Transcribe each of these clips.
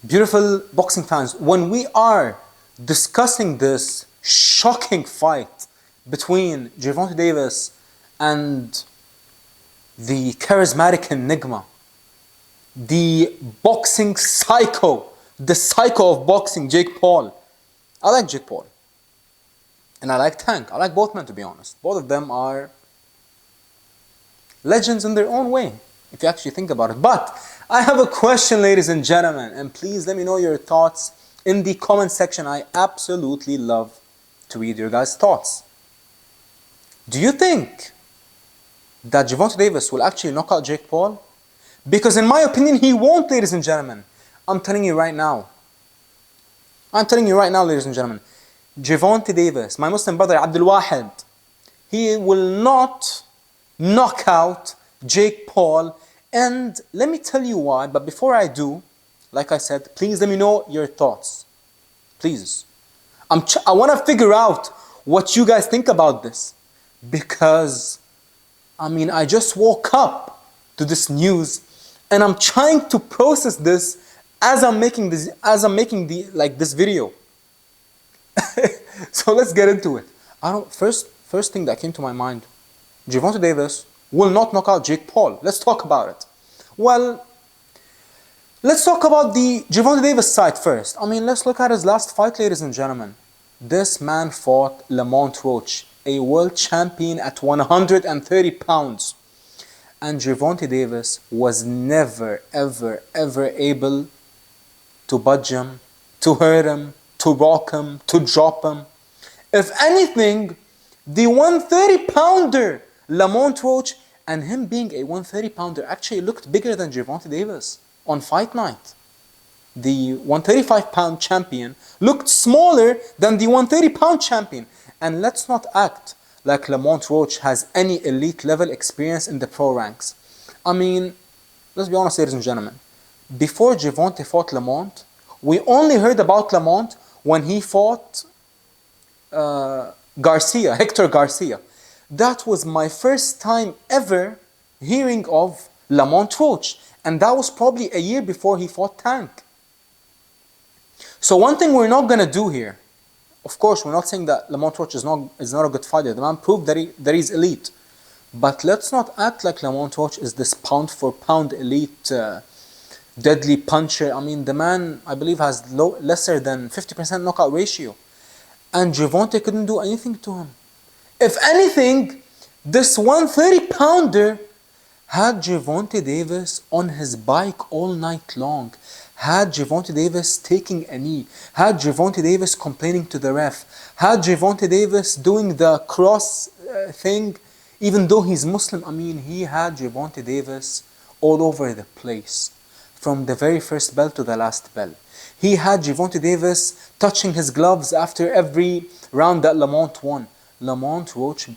Beautiful boxing fans, when we are discussing this shocking fight between Gervonta Davis and the charismatic enigma, the boxing psycho, the psycho of boxing, Jake Paul. I like Jake Paul. And I like Tank. I like both men, to be honest. Both of them are legends in their own way, if you actually think about it. But I have a question, ladies and gentlemen, and please let me know your thoughts in the comment section. I absolutely love to read your guys' thoughts. Do you think that Gervonta Davis will actually knock out Jake Paul? Because in my opinion, he won't, ladies and gentlemen. I'm telling you right now. Ladies and gentlemen. Gervonta Davis, my Muslim brother Abdul Wahid, he will not knock out Jake Paul. And let me tell you why. But before I do, like I said, please let me know your thoughts. Please. I want to figure out what you guys think about this. Because, I just woke up to this news and I'm trying to process this as I'm making this video. So let's get into it. First thing that came to my mind, Gervonta Davis will not knock out Jake Paul. Let's talk about it. Well, let's talk about the Gervonta Davis side first. Let's look at his last fight, ladies and gentlemen. This man fought Lamont Roach, a world champion at 130 pounds. And Gervonta Davis was never, ever, ever able to budge him, to hurt him, to rock him, to drop him. If anything, the 130-pounder Lamont Roach, and him being a 130-pounder, actually looked bigger than Gervonta Davis on fight night. The 135-pound champion looked smaller than the 130-pound champion. And let's not act like Lamont Roach has any elite level experience in the pro ranks. Let's be honest, ladies and gentlemen. Before Gervonta fought Lamont, we only heard about Lamont when he fought Hector Garcia. That was my first time ever hearing of Lamont Roach. And that was probably a year before he fought Tank. So one thing we're not going to do here, of course, we're not saying that Lamont Roach is not a good fighter. The man proved that he's elite. But let's not act like Lamont Roach is this pound-for-pound elite deadly puncher. The man, I believe, has lesser than 50% knockout ratio. And Gervonta couldn't do anything to him. If anything, this 130-pounder had Gervonta Davis on his bike all night long. Had Gervonta Davis taking a knee. Had Gervonta Davis complaining to the ref. Had Gervonta Davis doing the cross thing, even though he's Muslim. He had Gervonta Davis all over the place. From the very first bell to the last bell. He had Gervonta Davis touching his gloves after every round that Lamont won. Lamont Roach,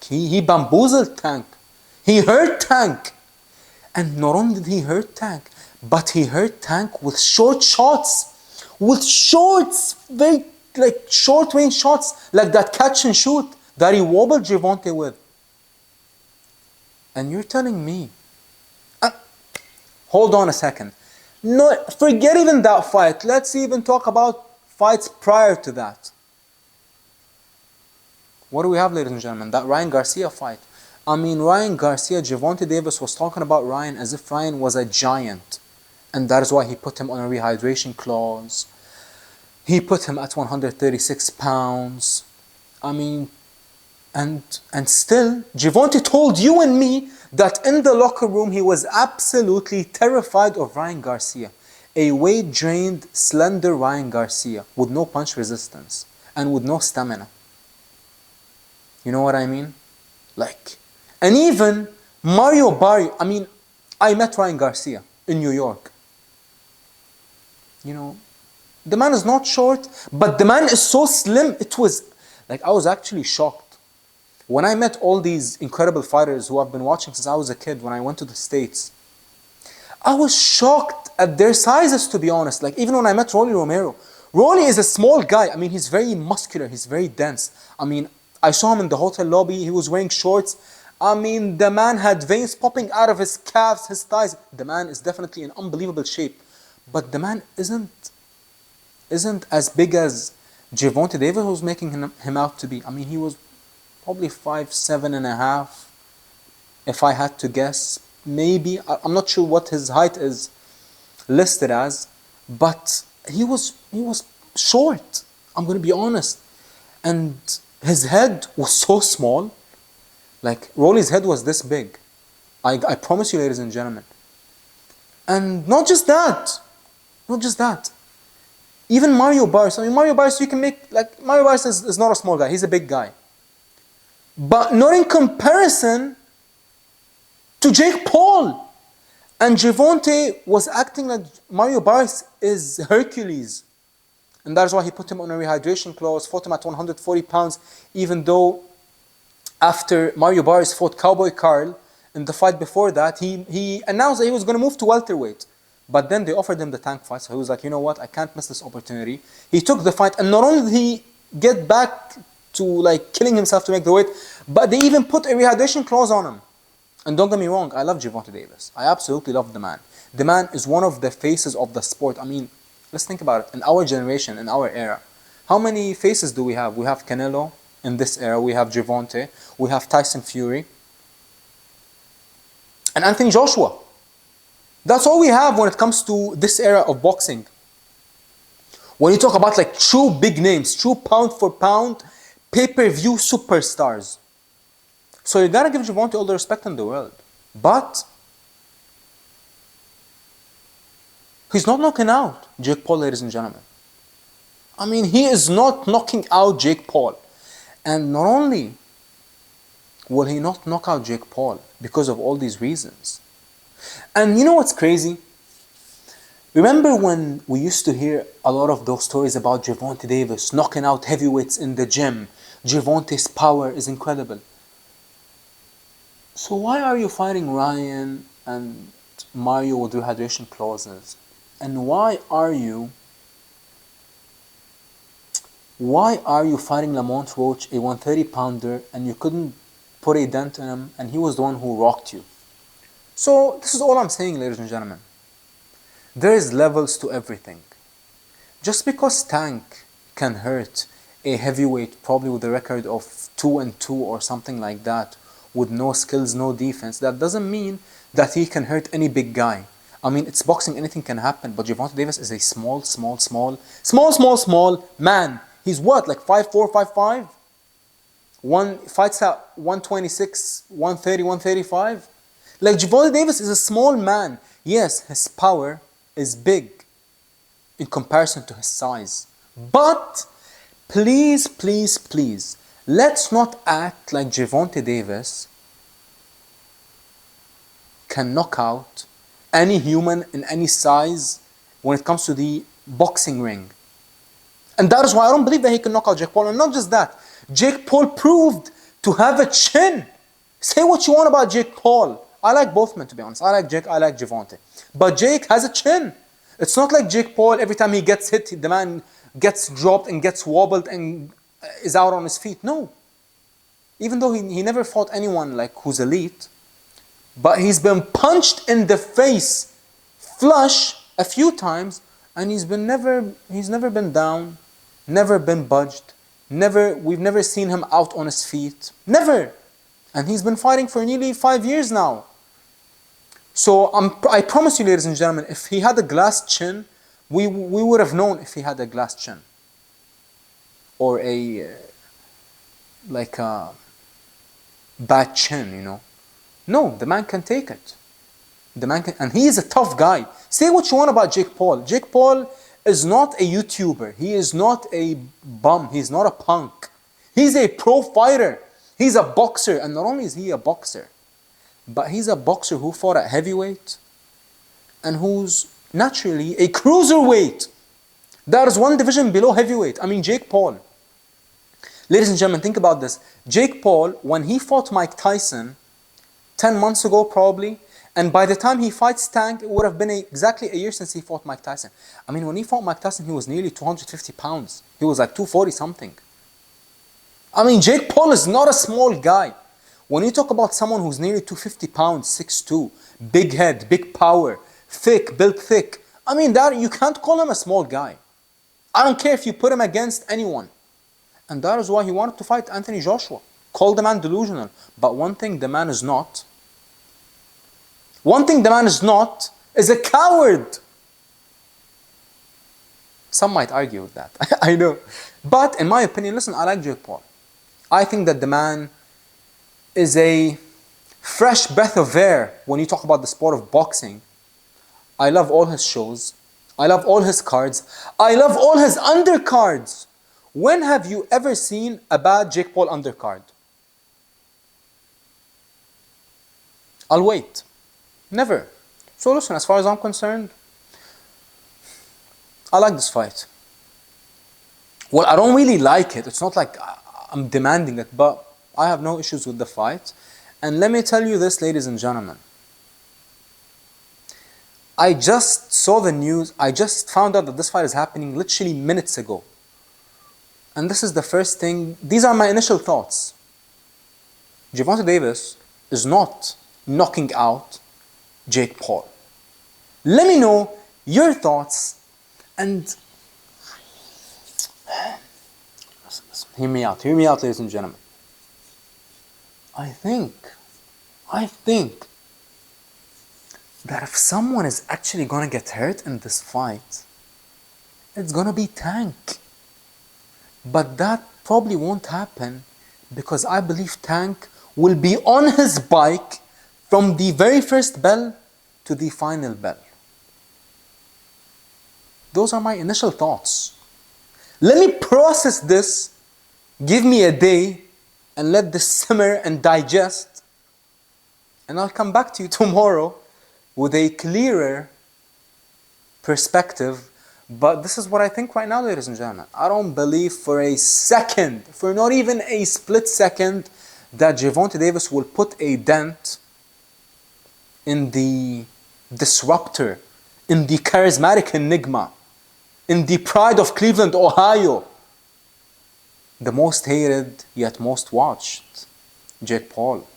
he bamboozled Tank. He hurt Tank. And not only did he hurt Tank, but he hurt Tank with short shots. With very short range shots, like that catch and shoot that he wobbled Gervonta with. And you're telling me, hold on a second. No, forget even that fight. Let's even talk about fights prior to that. What do we have, ladies and gentlemen? That Ryan Garcia fight. Ryan Garcia, Gervonta Davis was talking about Ryan as if Ryan was a giant. And that is why he put him on a rehydration clause. He put him at 136 pounds. And still, Gervonta told you and me that in the locker room he was absolutely terrified of Ryan Garcia. A weight-drained, slender Ryan Garcia with no punch resistance and with no stamina. You know what I mean? And even Mario Barrio, I met Ryan Garcia in New York. The man is not short, but the man is so slim. It was, I was actually shocked. When I met all these incredible fighters who I've been watching since I was a kid when I went to the States, I was shocked at their sizes, to be honest. Even when I met Rolly Romero. Rolly is a small guy. He's very muscular. He's very dense. I saw him in the hotel lobby. He was wearing shorts. The man had veins popping out of his calves, his thighs. The man is definitely in unbelievable shape. But the man isn't as big as Gervonta Davis was making him out to be. I mean, he was probably 5'7.5", if I had to guess. Maybe, I'm not sure what his height is listed as, but he was short. I'm gonna be honest. And his head was so small. Like, Rolly's head was this big. I promise you, ladies and gentlemen. And not just that. Even Mario Barnes. I mean, Mario Barnes, you can make, like, Mario Barnes is not a small guy. He's a big guy. But not in comparison to Jake Paul. And Gervonta was acting like Mario Barnes is Hercules. And that's why he put him on a rehydration clause, fought him at 140 pounds, even though after Mario Barnes fought Cowboy Carl in the fight before that, he announced that he was going to move to welterweight. But then they offered him the tank fight, so he was like, you know what, I can't miss this opportunity. He took the fight, and not only did he get back to like killing himself to make the weight, but they even put a rehydration clause on him. And don't get me wrong, I love Gervonta Davis. I absolutely love the man. The man is one of the faces of the sport. I mean, let's think about it. In our generation, in our era, how many faces do we have? We have Canelo in this era. We have Gervonta. We have Tyson Fury. And Anthony Joshua. That's all we have when it comes to this era of boxing. When you talk about like true big names, true pound for pound, pay-per-view superstars. So you gotta give Gervonta all the respect in the world. But he's not knocking out Jake Paul, ladies and gentlemen. I mean, he is not knocking out Jake Paul. And not only will he not knock out Jake Paul because of all these reasons. And you know what's crazy? Remember when we used to hear a lot of those stories about Gervonta Davis knocking out heavyweights in the gym? Gervonta's power is incredible. So why are you fighting Ryan and Mario with rehydration clauses? And why are you fighting Lamont Roach, a 130-pounder, and you couldn't put a dent in him, and he was the one who rocked you? So this is all I'm saying, ladies and gentlemen. There is levels to everything. Just because Tank can hurt a heavyweight, probably with a record of 2-2 or something like that, with no skills, no defense, that doesn't mean that he can hurt any big guy. I mean, it's boxing, anything can happen, but Gervonta Davis is a small man. He's what, like 5'4", 5'5"? One fights at 126, 130, 135. Like, Gervonta Davis is a small man. Yes, his power is big in comparison to his size. But please, let's not act like Gervonta Davis can knock out any human in any size when it comes to the boxing ring. And that is why I don't believe that he can knock out Jake Paul. And not just that, Jake Paul proved to have a chin. Say what you want about Jake Paul. I like both men, to be honest. I like Jake, I like Gervonta. But Jake has a chin. It's not like Jake Paul, every time he gets hit, the man gets dropped and gets wobbled and is out on his feet. No. Even though he never fought anyone like who's elite, but he's been punched in the face flush a few times, and he's never been down, never been budged, we've never seen him out on his feet. Never. And he's been fighting for nearly 5 years now. So I promise you, ladies and gentlemen, if he had a glass chin, we would have known if he had a glass chin. Or a bad chin, you know. No, the man can take it. And he is a tough guy. Say what you want about Jake Paul. Jake Paul is not a YouTuber. He is not a bum. He's not a punk. He's a pro fighter. He's a boxer. And not only is he a boxer, but he's a boxer who fought at heavyweight and who's naturally a cruiserweight. That is one division below heavyweight. I mean, Jake Paul. Ladies and gentlemen, think about this. Jake Paul, when he fought Mike Tyson 10 months ago probably, and by the time he fights Tank, it would have been exactly a year since he fought Mike Tyson. I mean, when he fought Mike Tyson, he was nearly 250 pounds. He was like 240 something. I mean, Jake Paul is not a small guy. When you talk about someone who's nearly 250 pounds, 6'2", big head, big power, thick, built thick, I mean, that you can't call him a small guy. I don't care if you put him against anyone. And that is why he wanted to fight Anthony Joshua. Call the man delusional. But one thing the man is not, is a coward. Some might argue with that. I know. But in my opinion, listen, I like Jake Paul. I think that the man is a fresh breath of air when you talk about the sport of boxing. I love all his shows. I love all his cards. I love all his undercards. When have you ever seen a bad Jake Paul undercard? I'll wait. Never. So listen, as far as I'm concerned, I like this fight. Well, I don't really like it. It's not like I'm demanding it, but I have no issues with the fight. And let me tell you this, ladies and gentlemen. I just saw the news. I just found out that this fight is happening literally minutes ago. And this is the first thing. These are my initial thoughts. Gervonta Davis is not knocking out Jake Paul. Let me know your thoughts. And listen, hear me out, ladies and gentlemen. I think that if someone is actually gonna get hurt in this fight, it's gonna be Tank. But that probably won't happen because I believe Tank will be on his bike from the very first bell to the final bell. Those are my initial thoughts. Let me process this, give me a day, and let this simmer and digest. And I'll come back to you tomorrow with a clearer perspective. But this is what I think right now, ladies and gentlemen. I don't believe for a second, for not even a split second, that Gervonta Davis will put a dent in the disruptor, in the charismatic enigma, in the pride of Cleveland, Ohio, the most hated yet most watched, Jake Paul.